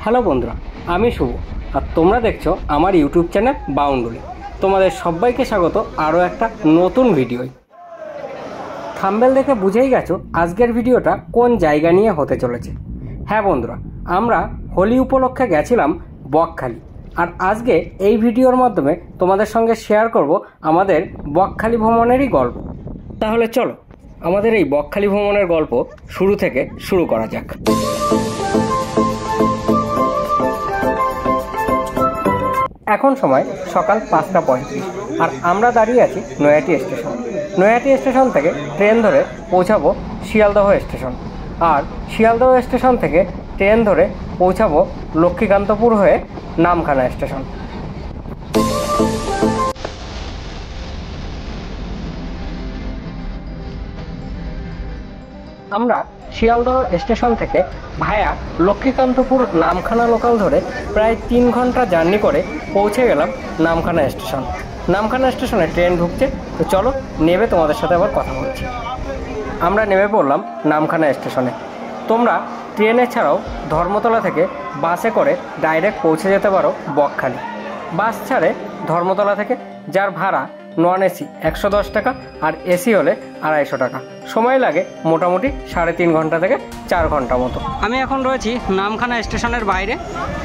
Hello বন্ধুরা, আমি শুভ আর তোমরা দেখছো আমার ইউটিউব চ্যানেল বাউন্ডুলি। তোমাদের সবাইকে স্বাগত আরও একটা নতুন ভিডিওয়। থাম্বনেল দেখে বুঝেই গেছো আজকের ভিডিওটা কোন জায়গা নিয়ে হতে চলেছে। হ্যাঁ বন্ধুরা, আমরা হোলি উপলক্ষে গেছিলাম বকখালি, আর আজকে এই ভিডিওর মাধ্যমে তোমাদের সঙ্গে শেয়ার করব আমাদের বকখালি ভ্রমণেরই গল্প। তাহলে চলো আমাদের এই বকখালি ভ্রমণের গল্প শুরু থেকে শুরু করা যাক। এখন সময় সকাল 5:35 আর আমরা দাঁড়িয়ে আছি নৈহাটি স্টেশন। নৈহাটি স্টেশন থেকে ট্রেন ধরে পৌঁছাবো শিয়ালদহ স্টেশন, আর শিয়ালদহ স্টেশন থেকে ট্রেন ধরে পৌঁছাবো লক্ষ্মীকান্তপুর হয়ে নামখানা স্টেশন। আমরা শিয়ালদহ স্টেশন থেকে ভায়া লক্ষ্মীকান্তপুর নামখানা লোকাল ধরে প্রায় 3 ঘন্টা জার্নি করে পৌঁছে গেলাম নামখানা স্টেশন। নামখানা স্টেশনে ট্রেন ঢুকছে, তো চলো নেমে তোমাদের সাথে আবার কথা বলছি। আমরা নেমে পড়লাম নামখানা স্টেশনে। তোমরা ট্রেনে ছাড়াও ধর্মতলা থেকে বাসে করে ডাইরেক্ট পৌঁছে যেতে পারো বকখালি। বাস ছাড়ে ধর্মতলা থেকে, যার ভাড়া নন এসি 110 টাকা আর এসি হলে 250 টাকা। সময় লাগে মোটামুটি 3.5 ঘন্টা থেকে 4 ঘন্টা মতো। আমি এখন রয়েছি নামখানা স্টেশনের বাইরে,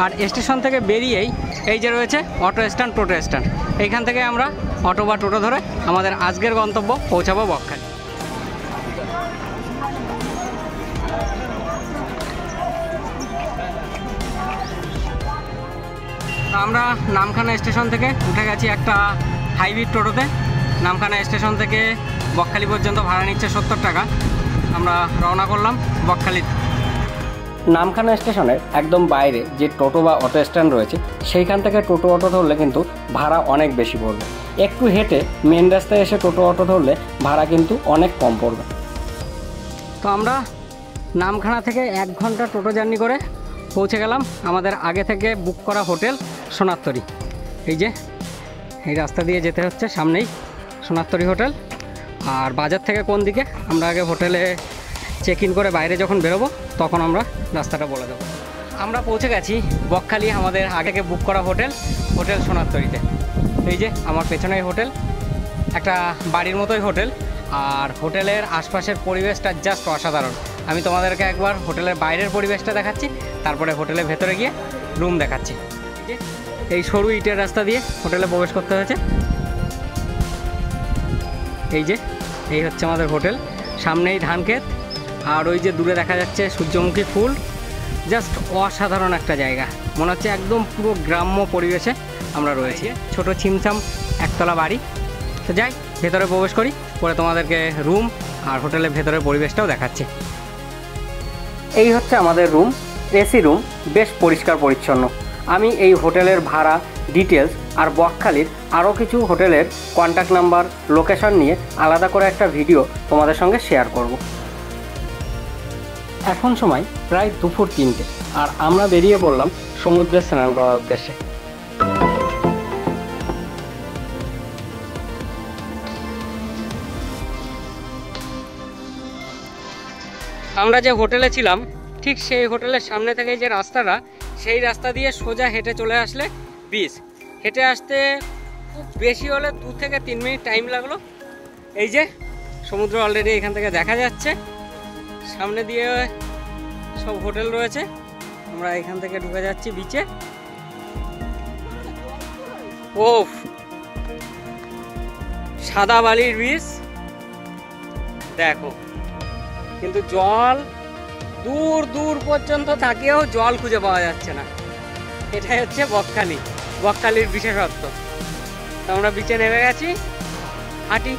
আর স্টেশন থেকে বেরিয়েই এই যে রয়েছে অটো স্ট্যান্ড, টোটো স্ট্যান্ড। এইখান থেকে আমরা অটো বা টোটো ধরে আমাদের আজকের গন্তব্য পৌঁছাবো বকখালি। আমরা নামখানা স্টেশন থেকে উঠে গেছি একটা হাইব্রিড টোটোতে। নামখানা স্টেশন থেকে বকখালি পর্যন্ত ভাড়া নিচ্ছে 70 টাকা। আমরা রওনা করলাম বকখালি। নামখানা স্টেশনের একদম বাইরে যে টোটো বা অটো স্ট্যান্ড রয়েছে, সেইখান থেকে টোটো অটো ধরলে কিন্তু ভাড়া অনেক বেশি পড়বে। একটু হেঁটে মেন রাস্তায় এসে টোটো অটো ধরলে ভাড়া কিন্তু অনেক কম পড়বে। তো আমরা নামখানা থেকে 1 ঘন্টা টোটো জার্নি করে পৌঁছে গেলাম আমাদের আগে থেকে বুক করা হোটেল সোনারতরী। এই যে এই রাস্তা দিয়ে যেতে হচ্ছে, সামনেই সোনারতরী হোটেল। আর বাজার থেকে কোন দিকে আমরা আগে হোটেলে চেক ইন করে বাইরে যখন বেরোবো তখন আমরা রাস্তাটা বলে দেবো। আমরা পৌঁছে গেছি বকখালি আমাদের আগে থেকে বুক করা হোটেল সোনারতরীতে। এই যে আমার পেছনেই হোটেল, একটা বাড়ির মতোই হোটেল। আর হোটেলের আশপাশের পরিবেশটা জাস্ট অসাধারণ। আমি তোমাদেরকে একবার হোটেলের বাইরের পরিবেশটা দেখাচ্ছি, তারপরে হোটেলের ভেতরে গিয়ে রুম দেখাচ্ছি। এই সরু ইটের রাস্তা দিয়ে হোটেলে প্রবেশ করতে হয়েছে। এই হচ্ছে আমাদের হোটেল, সামনেই ধান ক্ষেত, আর ওই যে দূরে দেখা যাচ্ছে সূর্যমুখী ফুল। জাস্ট অসাধারণ একটা জায়গা, মনে হচ্ছে একদম পুরো গ্রাম্য পরিবেশে আমরা রয়েছি। ছোট ছিমছাম একতলা বাড়ি। তো যাই ভেতরে প্রবেশ করি, পরে তোমাদেরকে রুম আর হোটেলের ভেতরের পরিবেশটাও দেখাচ্ছি। এই হচ্ছে আমাদের রুম, এসি রুম, বেশ পরিষ্কার পরিচ্ছন্ন। আমি এই হোটেলের ভাড়া, ডিটেলস আর বকখালির আরও কিছু হোটেলের কন্ট্যাক্ট নাম্বার, লোকেশন নিয়ে আলাদা করে একটা ভিডিও তোমাদের সঙ্গে শেয়ার করব। এখন সময় প্রায় দুপুর 3টে, আর আমরা বেরিয়ে পড়লাম সমুদ্রে স্নান করার উদ্দেশ্যে। আমরা যে হোটেলে ছিলাম ঠিক সেই হোটেলের সামনে থেকে যে রাস্তাটা, সেই রাস্তা দিয়ে সোজা হেঁটে চলে আসলে বিচ। হেঁটে আসতে খুব বেশি হলে 2 থেকে 3 মিনিট টাইম লাগলো। এই যে সমুদ্র অলরেডি এখান থেকে দেখা যাচ্ছে, সামনে দিয়ে সব হোটেল রয়েছে। আমরা এখান থেকে ঢুকে যাচ্ছি বিচে। ওফ, সাদা বালির বিচ দেখো, কিন্তু জল দূর দূর পর্যন্ত থাকেও জল খুঁজে পাওয়া যাচ্ছে না। এটাই হচ্ছে বকখালির বিশেষত্ব। তো আমরা বিচে নেমে গেছি, হাঁটি।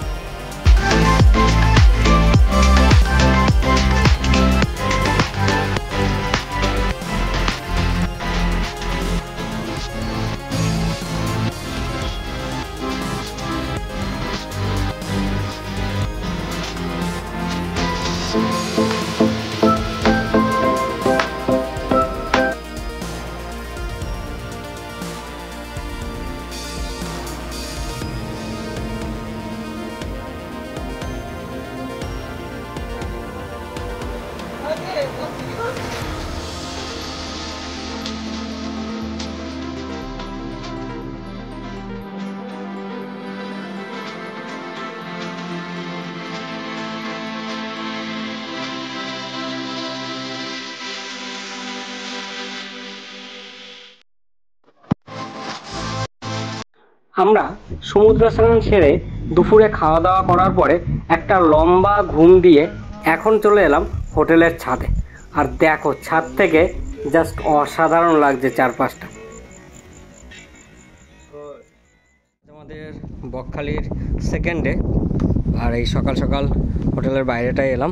আমরা সমুদ্র স্নান সেরে দুপুরে খাওয়া দাওয়া করার পরে একটা লম্বা ঘুম দিয়ে এখন চলে এলাম হোটেলের ছাদে। আর দেখো ছাদ থেকে জাস্ট অসাধারণ লাগছে চারপাশটা। আমাদের বকখালির সেকেন্ড ডে, আর এই সকাল সকাল হোটেলের বাইরেটাই এলাম।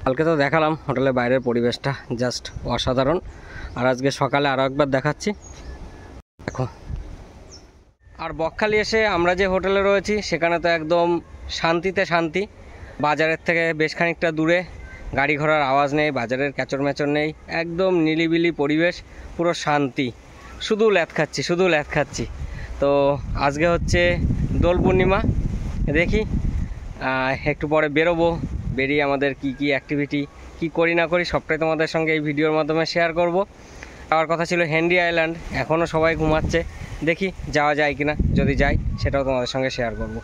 কালকে তো দেখালাম হোটেলের বাইরের পরিবেশটা জাস্ট অসাধারণ, আর আজকে সকালে আরও একবার দেখাচ্ছি দেখো। আর বকখালি এসে আমরা যে হোটেলে রয়েছি সেখানে তো একদম শান্তিতে শান্তি। বাজারের থেকে বেশ খানিকটা দূরে, গাড়ি ঘোড়ার আওয়াজ নেই, বাজারের ক্যাচর ম্যাচর নেই, একদম নিলিবিলি পরিবেশ, পুরো শান্তি। শুধু ল্যাথ খাচ্ছি। তো আজকে হচ্ছে দোল পূর্ণিমা, দেখি একটু পরে বেরোবো, বেরিয়ে আমাদের কি অ্যাক্টিভিটি কি করি না করি সবটাই তোমাদের সঙ্গে এই ভিডিওর মাধ্যমে শেয়ার করব। যাওয়ার কথা ছিল হেনরি আইল্যান্ড, এখনও সবাই ঘুমাচ্ছে, দেখি যাওয়া যায় কিনা, যদি যাই সেটাও তোমাদের সঙ্গে শেয়ার করব।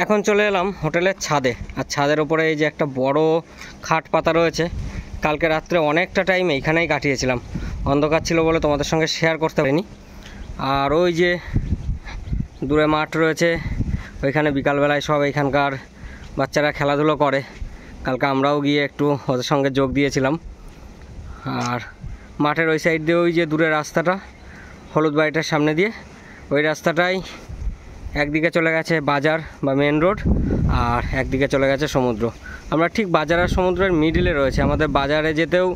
এখন চলে এলাম হোটেলের ছাদে, আর ছাদের উপরে এই যে একটা বড় খাট পাতা রয়েছে। কালকে রাত্রে অনেকটা টাইম এইখানেই কাটিয়েছিলাম, অন্ধকার ছিল বলে তোমাদের সঙ্গে শেয়ার করতে পারিনি। আর ওই যে দূরে মাঠ রয়েছে, ওইখানে বিকালবেলায় সব এখানকার বাচ্চারা খেলাধুলো করে। কালকে আমরাও গিয়ে একটু ওদের সঙ্গে যোগ দিয়েছিলাম। আর মাঠের ওই সাইড দিয়ে ওই যে দূরে রাস্তাটা হলুদ বাড়িটার সামনে দিয়ে, ওই রাস্তাটাই একদিকে চলে গেছে বাজার বা মেন রোড, আর একদিকে চলে গেছে সমুদ্র। আমরা ঠিক বাজার আর সমুদ্রের মিডিলে রয়েছে। আমাদের বাজারে যেতেও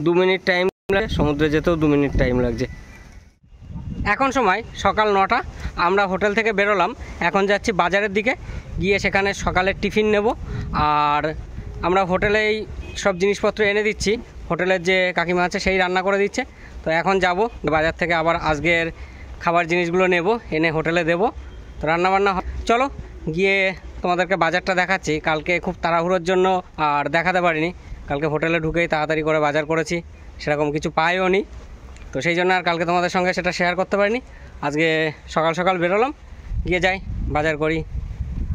2 মিনিট টাইম লাগে, সমুদ্রে যেতেও 2 মিনিট টাইম লাগছে। এখন সময় সকাল 9টা, আমরা হোটেল থেকে বেরোলাম, এখন যাচ্ছি বাজারের দিকে, গিয়ে সেখানে সকালের টিফিন নেব। আর আমরা হোটেলেই সব জিনিসপত্র এনে দিচ্ছি, হোটেলের যে কাকিমা আছে সেই রান্না করে দিচ্ছে। তো এখন যাব বাজার থেকে আবার আজকের খাবার জিনিসগুলো নেব, এনে হোটেলে দেব। তো রান্নাবান্না চলো গিয়ে তোমাদেরকে বাজারটা দেখাচ্ছি। কালকে খুব তাড়াহুড়োর জন্য আর দেখাতে পারিনি, কালকে হোটেলে ঢুকেই তাড়াতাড়ি করে বাজার করেছি, সেরকম কিছু পাইও নি। তো সেই জন্য আর কালকে তোমাদের সঙ্গে সেটা শেয়ার করতে পারিনি। আজকে সকাল সকাল বেরোলাম, গিয়ে যাই বাজার করি,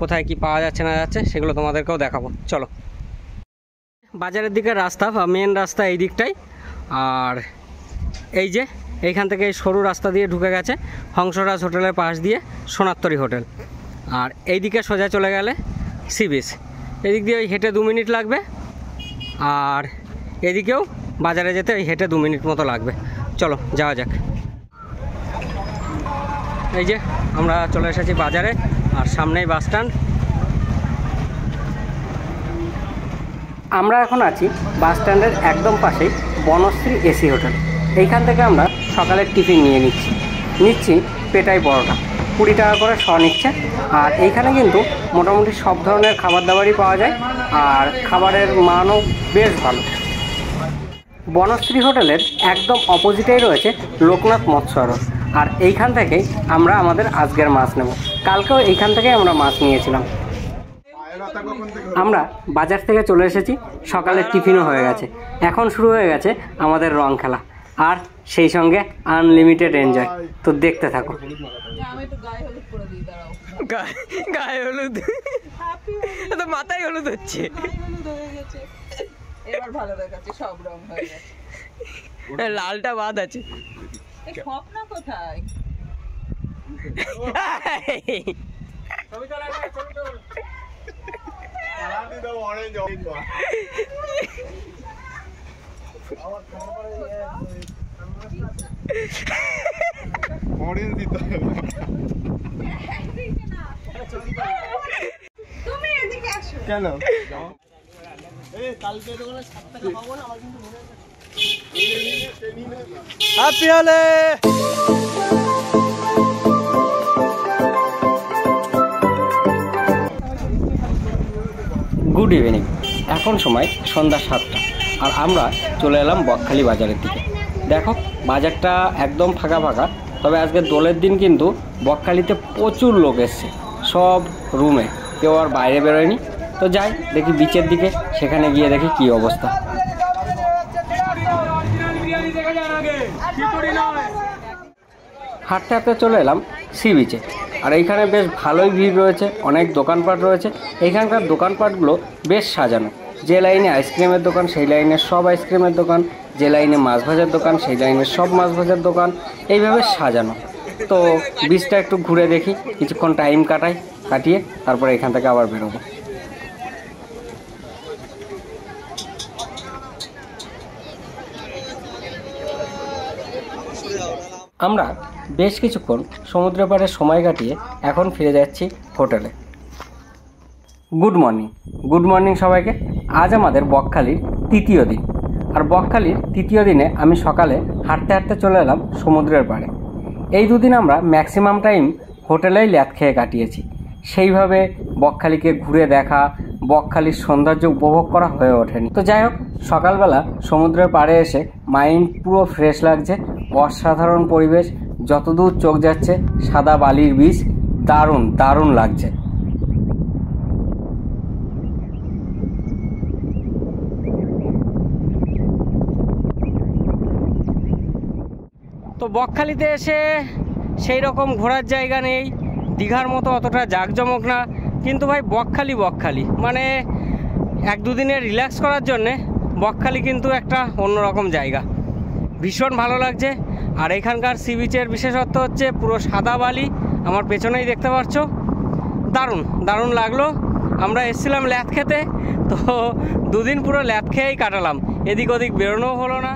কোথায় কি পাওয়া যাচ্ছে না যাচ্ছে সেগুলো তোমাদেরকেও দেখাবো। চলো, বাজারের দিকে রাস্তা বা মেন রাস্তা এই দিকটাই। আর এই যে এইখান থেকে এই সরু রাস্তা দিয়ে ঢুকে গেছে হংসরাজ হোটেলের পাশ দিয়ে সোনারতরী হোটেল। আর এই দিকে সোজা চলে গেলে সি বিচ। এদিক দিয়ে ওই হেঁটে 2 মিনিট লাগবে, আর এদিকেও বাজারে যেতে ওই হেঁটে 2 মিনিট মতো লাগবে। চলো যাওয়া যাক। এই যে আমরা চলে এসেছি বাজারে, আর সামনেই বাস স্ট্যান্ড। আমরা এখন আছি বাস স্ট্যান্ডের একদম পাশেই বনশ্রী এসি হোটেল। এইখান থেকে আমরা সকালের টিফিন নিয়ে নিচ্ছি পেটাই পরোটা, 20 টাকা করে শ নিচ্ছে। আর এইখানে কিন্তু মোটামুটি সব ধরনের খাবার দাবারই পাওয়া যায়, আর খাবারের মানও বেশ ভালো। বনশ্রী হোটেলের একদম অপোজিটেই রয়েছে লোকনাথ মৎস্য আড়ত, আর এইখান থেকেই আমরা আমাদের আজকের মাছ নেব। কালকেও এইখান থেকেই আমরা মাছ নিয়েছিলাম। আমরা বাজার থেকে চলে এসেছি, সকালের টিফিনও হয়ে গেছে, এখন শুরু হয়ে গেছে আমাদের রং খেলা, আর সেই সঙ্গে আনলিমিটেড এনজয়। তো দেখতে থাকো। গায়ে হলুদ, মাথায় হলুদ হচ্ছে, এবার ভালো দেখাচ্ছে, সব রং হয়ে গেছে, লালটা বাদ আছে। স্বপ্ন কোথায়? কেন হ্যাপি হলে গুড ইভিনিং। এখন সময় সন্ধ্যা 7টা, আর আমরা চলে এলাম বকখালি বাজারের দিকে। দেখো বাজারটা একদম ফাঁকা ফাঁকা, তবে আজকে দোলের দিন কিন্তু বকখালিতে প্রচুর লোক এসছে, সব রুমে, কেউ আর বাইরে বেরোয়নি। তো যাই দেখি বিচের দিকে, সেখানে গিয়ে দেখি কী অবস্থা। হাঁটতে হাঁটতে চলে এলাম সি বিচে, আর এইখানে বেশ ভালোই ভিড় রয়েছে, অনেক দোকানপাট রয়েছে। এইখানকার দোকানপাটগুলো বেশ সাজানো, যে লাইনে আইসক্রিমের দোকান সেই লাইনের সব আইসক্রিমের দোকান, যে লাইনে মাছ ভাজার দোকান সেই লাইনের সব মাছ ভাজার দোকান, এইভাবে সাজানো। তো বিচটা একটু ঘুরে দেখি, কিছুক্ষণ টাইম কাটিয়ে তারপরে এখান থেকে আবার বেরোবো। আমরা বেশ কিছুক্ষণ সমুদ্রের পাড়ে সময় কাটিয়ে এখন ফিরে যাচ্ছি হোটেলে। গুড মর্নিং সবাইকে। আজ আমাদের বকখালির তৃতীয় দিন, আর বকখালির তৃতীয় দিনে আমি সকালে হাঁটতে হাঁটতে চলে এলাম সমুদ্রের পাড়ে। এই দুদিন আমরা ম্যাক্সিমাম টাইম হোটেলেই ল্যাদ খেয়ে কাটিয়েছি, সেইভাবে বকখালিকে ঘুরে দেখা, বকখালির সৌন্দর্য উপভোগ করা হয়ে ওঠেনি। তো যাই হোক, সকালবেলা সমুদ্রের পাড়ে এসে মাইন্ড পুরো ফ্রেশ লাগছে, অসাধারণ পরিবেশ, যতদূর চোখ যাচ্ছে সাদা বালির বীচ, দারুণ লাগছে। তো বকখালিতে এসে সেই রকম ঘোরার জায়গা নেই, দীঘার মতো অতটা জাঁকজমক না, কিন্তু ভাই বকখালি মানে এক দুদিনে রিল্যাক্স করার জন্যে বকখালি কিন্তু একটা অন্যরকম জায়গা, ভীষণ ভালো লাগছে। আর এখানকার সি বিচের বিশেষত্ব হচ্ছে পুরো সাদা বালি, আমার পেছনেই দেখতে পাচ্ছ, দারুণ লাগলো। আমরা এসেছিলাম ল্যাদ খেতে, তো দুদিন পুরো ল্যাদ খেয়েই কাটালাম, এদিক ওদিক বেরোনোও হলো না।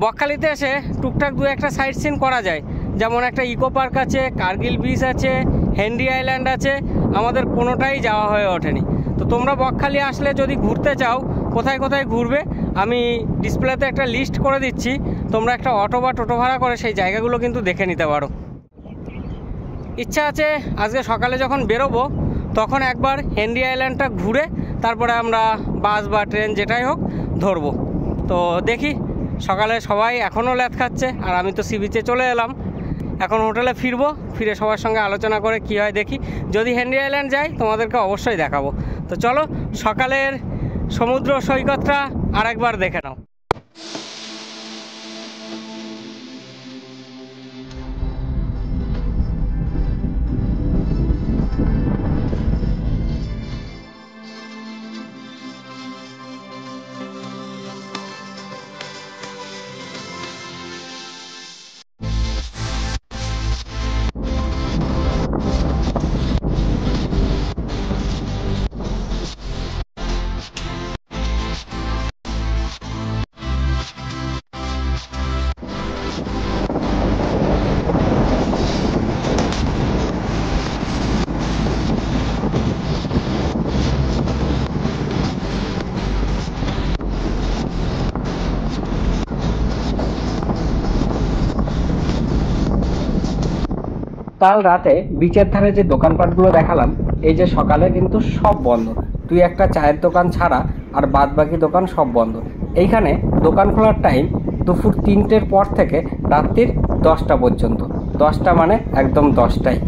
বকখালিতে এসে টুকটাক দু একটা সাইট সিন করা যায়, যেমন একটা ইকো পার্ক আছে, কার্গিল বিচ আছে, হেনরি আইল্যান্ড আছে, আমাদের কোনোটাই যাওয়া হয়ে ওঠেনি। তো তোমরা বকখালি আসলে যদি ঘুরতে চাও, কোথায় ঘুরবে আমি ডিসপ্লেতে একটা লিস্ট করে দিচ্ছি, তোমরা একটা অটো বা টোটো ভাড়া করে সেই জায়গাগুলো কিন্তু দেখে নিতে পারো। ইচ্ছা আছে আজকে সকালে যখন বেরোবো তখন একবার হেনরি আইল্যান্ডটা ঘুরে তারপরে আমরা বাস বা ট্রেন যেটাই হোক ধরবো। তো দেখি, সকালে সবাই এখনও ল্যাদ খাচ্ছে আর আমি তো সি বিচে চলে এলাম, এখন হোটেলে ফিরে সবার সঙ্গে আলোচনা করে কি হয় দেখি। যদি হেনরি আইল্যান্ড যাই তোমাদেরকে অবশ্যই দেখাবো। তো চলো সকালের সমুদ্র সৈকতটা আরেকবার দেখে নাও। কাল রাতে বিচের ধারে যে দোকানপাটগুলো দেখালাম, এই যে সকালে কিন্তু সব বন্ধ, তুই একটা চায়ের দোকান ছাড়া আর বাদ বাকি দোকান সব বন্ধ। এইখানে দোকান খোলার টাইম দুপুর 3টের পর থেকে রাত্রির 10টা পর্যন্ত, 10টা মানে একদম 10টাই।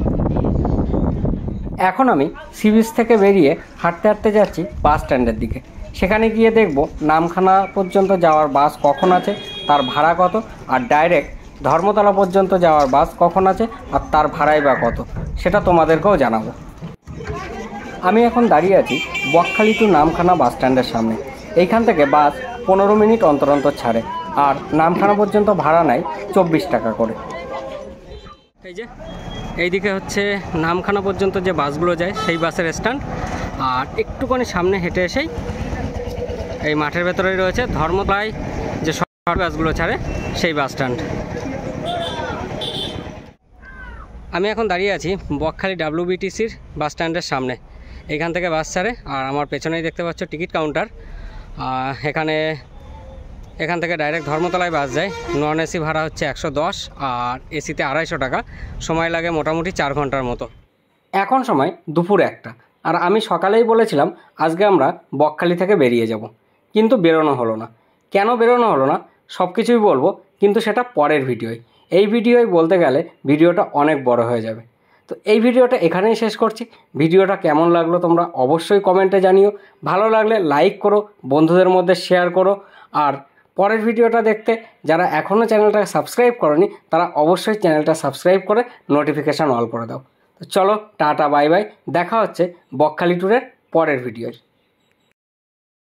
এখন আমি সি বিচ থেকে বেরিয়ে হাঁটতে যাচ্ছি বাস স্ট্যান্ডের দিকে। সেখানে গিয়ে দেখব নামখানা পর্যন্ত যাওয়ার বাস কখন আছে, তার ভাড়া কত, আর ডাইরেক্ট ধর্মতলা পর্যন্ত যাওয়ার বাস কখন আছে আর তার ভাড়াই বা কত, সেটা তোমাদেরকেও জানাবো। আমি এখন দাঁড়িয়ে আছি বকখালি টু নামখানা বাস স্ট্যান্ডের সামনে। এইখান থেকে বাস 15 মিনিট অন্তর ছাড়ে, আর নামখানা পর্যন্ত ভাড়া নেয় 24 টাকা করে। এই যে এইদিকে হচ্ছে নামখানা পর্যন্ত যে বাসগুলো যায় সেই বাসের স্ট্যান্ড, আর একটুখানি সামনে হেঁটে এসেই এই মাঠের ভেতরেই রয়েছে ধর্মতলায় যে সব বাসগুলো ছাড়ে সেই বাস স্ট্যান্ড। আমি এখন দাঁড়িয়ে আছি বকখালি WBTCর বাস স্ট্যান্ডের সামনে। এইখান থেকে বাস ছাড়ে, আর আমার পেছনেই দেখতে পাচ্ছ টিকিট কাউন্টার। এখান থেকে ডাইরেক্ট ধর্মতলায় বাস যায়। নন এসি ভাড়া হচ্ছে 110 আর এসিতে 250 টাকা। সময় লাগে মোটামুটি 4 ঘন্টার মতো। এখন সময় দুপুর 1টা, আর আমি সকালেই বলেছিলাম আজকে আমরা বকখালি থেকে বেরিয়ে যাব, কিন্তু বেরোনো হলো না। কেন বেরোনো হলো না সব কিছুই বলবো, কিন্তু সেটা পরের ভিডিওয়। এই ভিডিওয় বলতে গেলে ভিডিওটা অনেক বড় হয়ে যাবে। তো এই ভিডিওটা এখানেই শেষ করছি। ভিডিওটা কেমন লাগলো তোমরা অবশ্যই কমেন্টে জানিও। ভালো লাগলে লাইক করো, বন্ধুদের মধ্যে শেয়ার করো, আর পরের ভিডিওটা দেখতে যারা এখনও চ্যানেলটা সাবস্ক্রাইব করনি তারা অবশ্যই চ্যানেলটা সাবস্ক্রাইব করে নোটিফিকেশান অল করে দাও। তো চলো টাটা বাই বাই, দেখা হচ্ছে বকখালি ট্যুরের পরের ভিডিওয়।